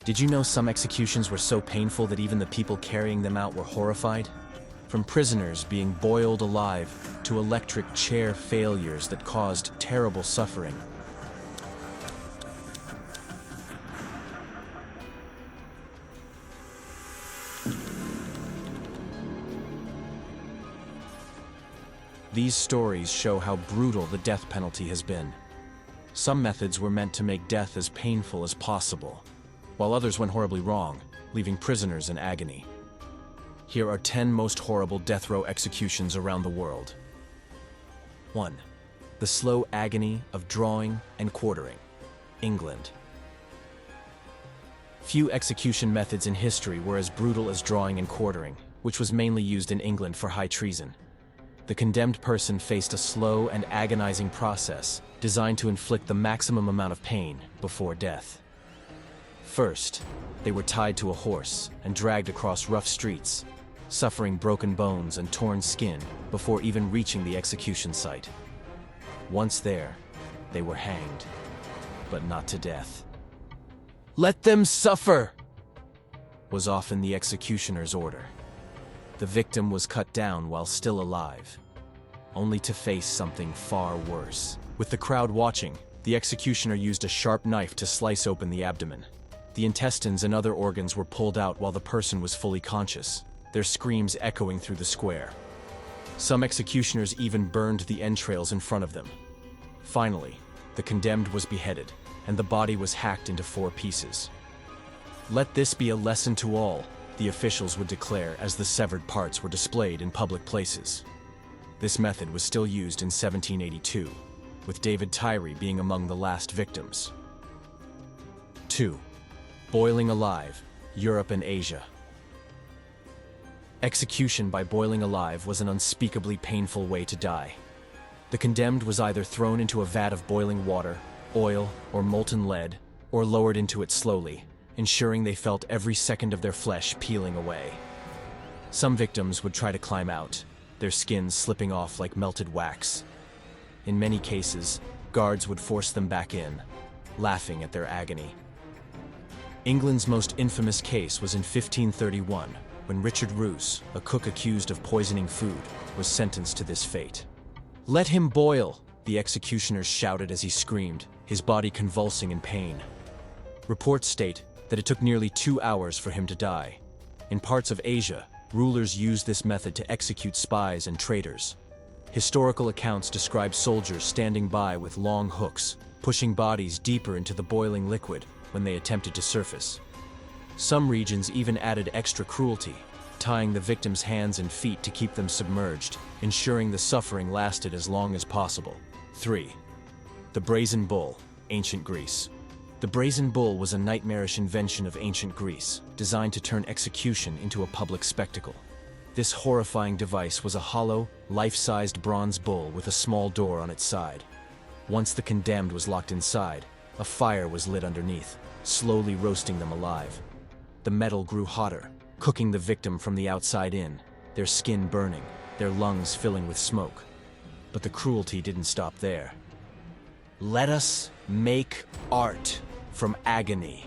Did you know some executions were so painful that even the people carrying them out were horrified? From prisoners being boiled alive to electric chair failures that caused terrible suffering. These stories show how brutal the death penalty has been. Some methods were meant to make death as painful as possible, while others went horribly wrong, leaving prisoners in agony. Here are 10 most horrible death row executions around the world. 1. The slow agony of drawing and quartering. England. Few execution methods in history were as brutal as drawing and quartering, which was mainly used in England for high treason. The condemned person faced a slow and agonizing process designed to inflict the maximum amount of pain before death. First, they were tied to a horse and dragged across rough streets, suffering broken bones and torn skin before even reaching the execution site. Once there, they were hanged, but not to death. "Let them suffer!" was often the executioner's order. The victim was cut down while still alive, only to face something far worse. With the crowd watching, the executioner used a sharp knife to slice open the abdomen. The intestines and other organs were pulled out while the person was fully conscious, their screams echoing through the square. Some executioners even burned the entrails in front of them. Finally, the condemned was beheaded, and the body was hacked into 4 pieces. "Let this be a lesson to all," the officials would declare as the severed parts were displayed in public places. This method was still used in 1782, with David Tyree being among the last victims. 2. Boiling alive, Europe and Asia. Execution by boiling alive was an unspeakably painful way to die. The condemned was either thrown into a vat of boiling water, oil, or molten lead, or lowered into it slowly, ensuring they felt every second of their flesh peeling away. Some victims would try to climb out, their skins slipping off like melted wax. In many cases, guards would force them back in, laughing at their agony. England's most infamous case was in 1531, when Richard Roos, a cook accused of poisoning food, was sentenced to this fate. "Let him boil," the executioners shouted as he screamed, his body convulsing in pain. Reports state that it took nearly 2 hours for him to die. In parts of Asia, rulers used this method to execute spies and traitors. Historical accounts describe soldiers standing by with long hooks, pushing bodies deeper into the boiling liquid when they attempted to surface. Some regions even added extra cruelty, tying the victim's hands and feet to keep them submerged, ensuring the suffering lasted as long as possible. 3. The Brazen Bull, Ancient Greece. The brazen bull was a nightmarish invention of ancient Greece, designed to turn execution into a public spectacle. This horrifying device was a hollow, life-sized bronze bull with a small door on its side. Once the condemned was locked inside, a fire was lit underneath, slowly roasting them alive. The metal grew hotter, cooking the victim from the outside in, their skin burning, their lungs filling with smoke. But the cruelty didn't stop there. "Let us make art from agony,"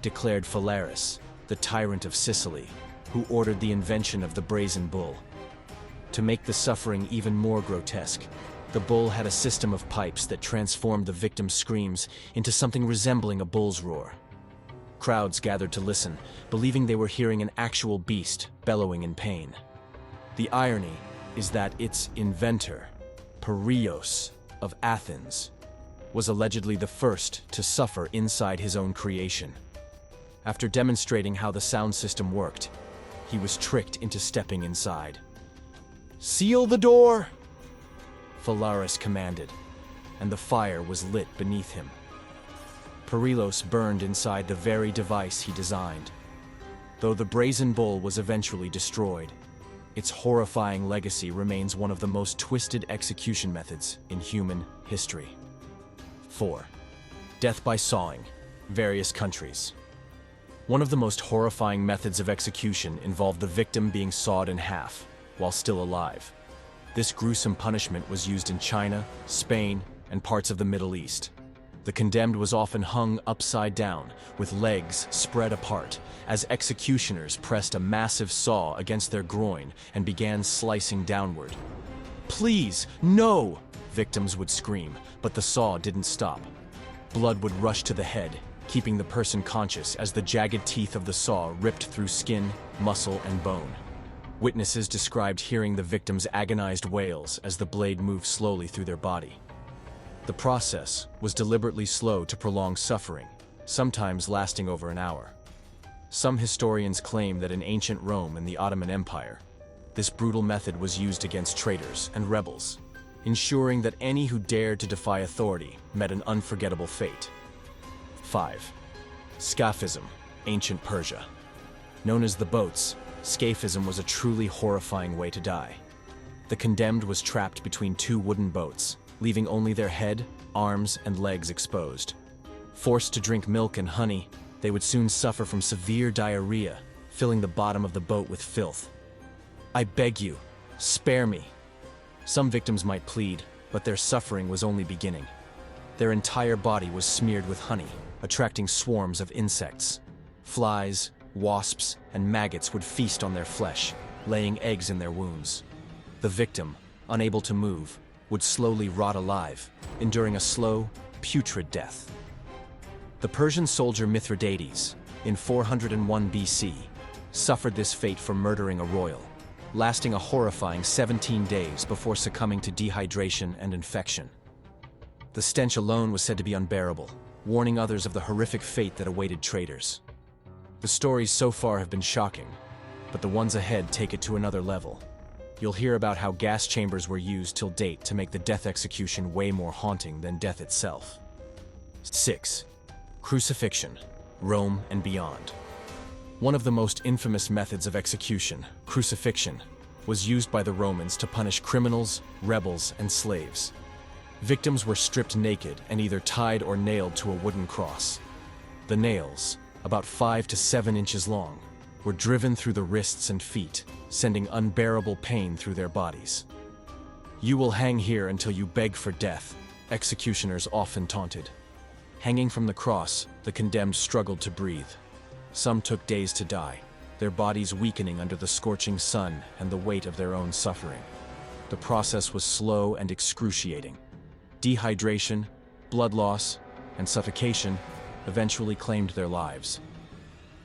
declared Phalaris, the tyrant of Sicily, who ordered the invention of the brazen bull. To make the suffering even more grotesque, the bull had a system of pipes that transformed the victim's screams into something resembling a bull's roar. Crowds gathered to listen, believing they were hearing an actual beast bellowing in pain. The irony is that its inventor, Peiros of Athens, was allegedly the first to suffer inside his own creation. After demonstrating how the sound system worked, he was tricked into stepping inside. "Seal the door!" Phalaris commanded, and the fire was lit beneath him. Peiros burned inside the very device he designed. Though the brazen bull was eventually destroyed, its horrifying legacy remains one of the most twisted execution methods in human history. 4. Death by sawing, various countries. One of the most horrifying methods of execution involved the victim being sawed in half while still alive. This gruesome punishment was used in China, Spain, and parts of the Middle East. The condemned was often hung upside down, with legs spread apart, as executioners pressed a massive saw against their groin and began slicing downward. "Please, no!" victims would scream, but the saw didn't stop. Blood would rush to the head, keeping the person conscious as the jagged teeth of the saw ripped through skin, muscle, and bone. Witnesses described hearing the victims' agonized wails as the blade moved slowly through their body. The process was deliberately slow to prolong suffering, sometimes lasting over an hour. Some historians claim that in ancient Rome and the Ottoman Empire, this brutal method was used against traitors and rebels, ensuring that any who dared to defy authority met an unforgettable fate. 5. Scaphism, ancient Persia. Known as the boats, scaphism was a truly horrifying way to die. The condemned was trapped between two wooden boats, leaving only their head, arms, and legs exposed. Forced to drink milk and honey, they would soon suffer from severe diarrhea, filling the bottom of the boat with filth. "I beg you, spare me." Some victims might plead, but their suffering was only beginning. Their entire body was smeared with honey, attracting swarms of insects. Flies, wasps, and maggots would feast on their flesh, laying eggs in their wounds. The victim, unable to move, would slowly rot alive, enduring a slow, putrid death. The Persian soldier Mithridates, in 401 BC, suffered this fate for murdering a royal, lasting a horrifying 17 days before succumbing to dehydration and infection. The stench alone was said to be unbearable, warning others of the horrific fate that awaited traitors. The stories so far have been shocking, but the ones ahead take it to another level. You'll hear about how gas chambers were used till date to make the death execution way more haunting than death itself. 6. Crucifixion, Rome and beyond. One of the most infamous methods of execution, crucifixion, was used by the Romans to punish criminals, rebels, and slaves. Victims were stripped naked and either tied or nailed to a wooden cross. The nails, about 5 to 7 inches long, were driven through the wrists and feet, sending unbearable pain through their bodies. "You will hang here until you beg for death," executioners often taunted. Hanging from the cross, the condemned struggled to breathe. Some took days to die, their bodies weakening under the scorching sun and the weight of their own suffering. The process was slow and excruciating. Dehydration, blood loss, and suffocation eventually claimed their lives.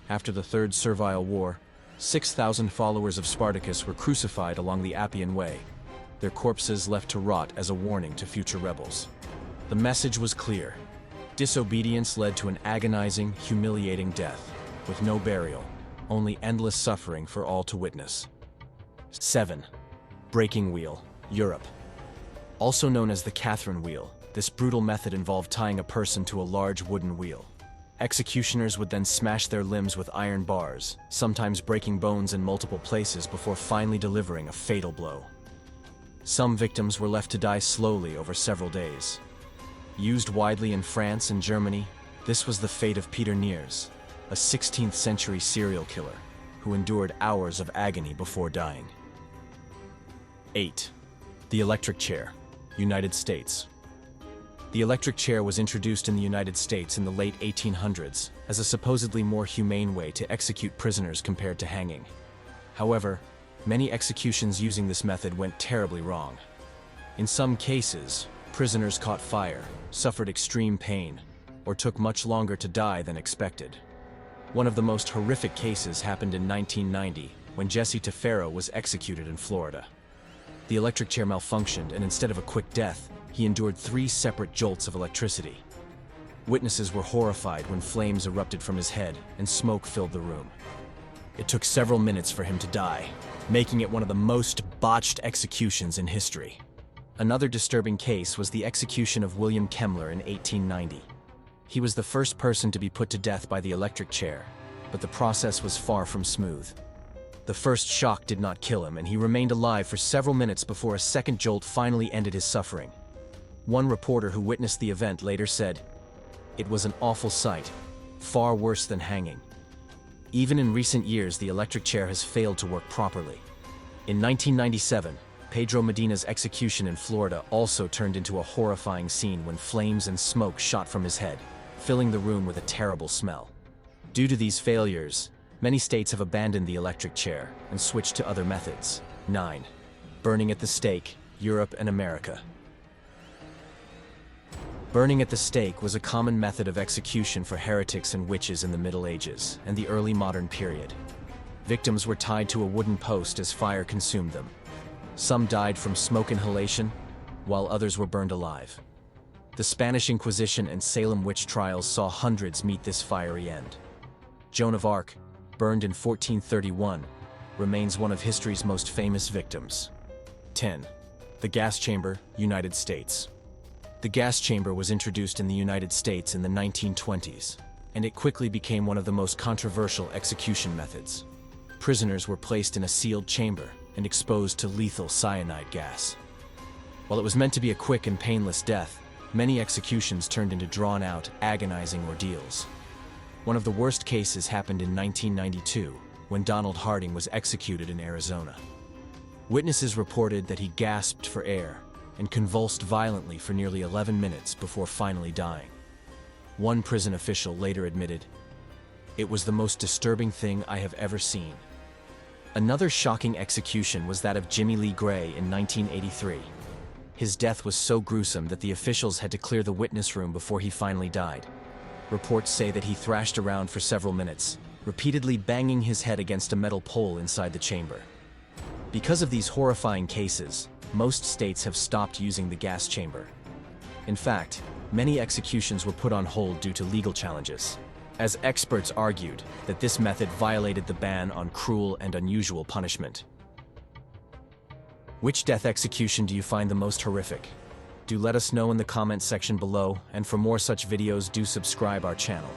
After the Third Servile War, 6,000 followers of Spartacus were crucified along the Appian Way, their corpses left to rot as a warning to future rebels. The message was clear. Disobedience led to an agonizing, humiliating death, with no burial, only endless suffering for all to witness. 7. Breaking wheel, Europe. Also known as the Catherine wheel, this brutal method involved tying a person to a large wooden wheel. Executioners would then smash their limbs with iron bars, sometimes breaking bones in multiple places before finally delivering a fatal blow. Some victims were left to die slowly over several days. Used widely in France and Germany, this was the fate of Peter Niers, a 16th century serial killer who endured hours of agony before dying. 8. The electric chair, United States. The electric chair was introduced in the United States in the late 1800s as a supposedly more humane way to execute prisoners compared to hanging. However, many executions using this method went terribly wrong. In some cases, prisoners caught fire, suffered extreme pain, or took much longer to die than expected. One of the most horrific cases happened in 1990 when Jesse Tefero was executed in Florida. The electric chair malfunctioned, and instead of a quick death, he endured 3 separate jolts of electricity. Witnesses were horrified when flames erupted from his head and smoke filled the room. It took several minutes for him to die, making it one of the most botched executions in history. Another disturbing case was the execution of William Kemmler in 1890. He was the first person to be put to death by the electric chair, but the process was far from smooth. The first shock did not kill him, and he remained alive for several minutes before a second jolt finally ended his suffering. One reporter who witnessed the event later said, "It was an awful sight, far worse than hanging." Even in recent years, the electric chair has failed to work properly. In 1997, Pedro Medina's execution in Florida also turned into a horrifying scene when flames and smoke shot from his head, filling the room with a terrible smell. Due to these failures, many states have abandoned the electric chair and switched to other methods. 9. Burning at the stake, Europe and America. Burning at the stake was a common method of execution for heretics and witches in the Middle Ages and the early modern period. Victims were tied to a wooden post as fire consumed them. Some died from smoke inhalation, while others were burned alive. The Spanish Inquisition and Salem witch trials saw hundreds meet this fiery end. Joan of Arc, burned in 1431, remains one of history's most famous victims. 10. The gas chamber, United States. The gas chamber was introduced in the United States in the 1920s, and it quickly became one of the most controversial execution methods. Prisoners were placed in a sealed chamber and exposed to lethal cyanide gas. While it was meant to be a quick and painless death, many executions turned into drawn-out, agonizing ordeals. One of the worst cases happened in 1992, when Donald Harding was executed in Arizona. Witnesses reported that he gasped for air and convulsed violently for nearly 11 minutes before finally dying. One prison official later admitted, "It was the most disturbing thing I have ever seen." Another shocking execution was that of Jimmy Lee Gray in 1983. His death was so gruesome that the officials had to clear the witness room before he finally died. Reports say that he thrashed around for several minutes, repeatedly banging his head against a metal pole inside the chamber. Because of these horrifying cases, most states have stopped using the gas chamber. In fact, many executions were put on hold due to legal challenges, as experts argued that this method violated the ban on cruel and unusual punishment. Which death execution do you find the most horrific? Do let us know in the comments section below, and for more such videos, do subscribe our channel.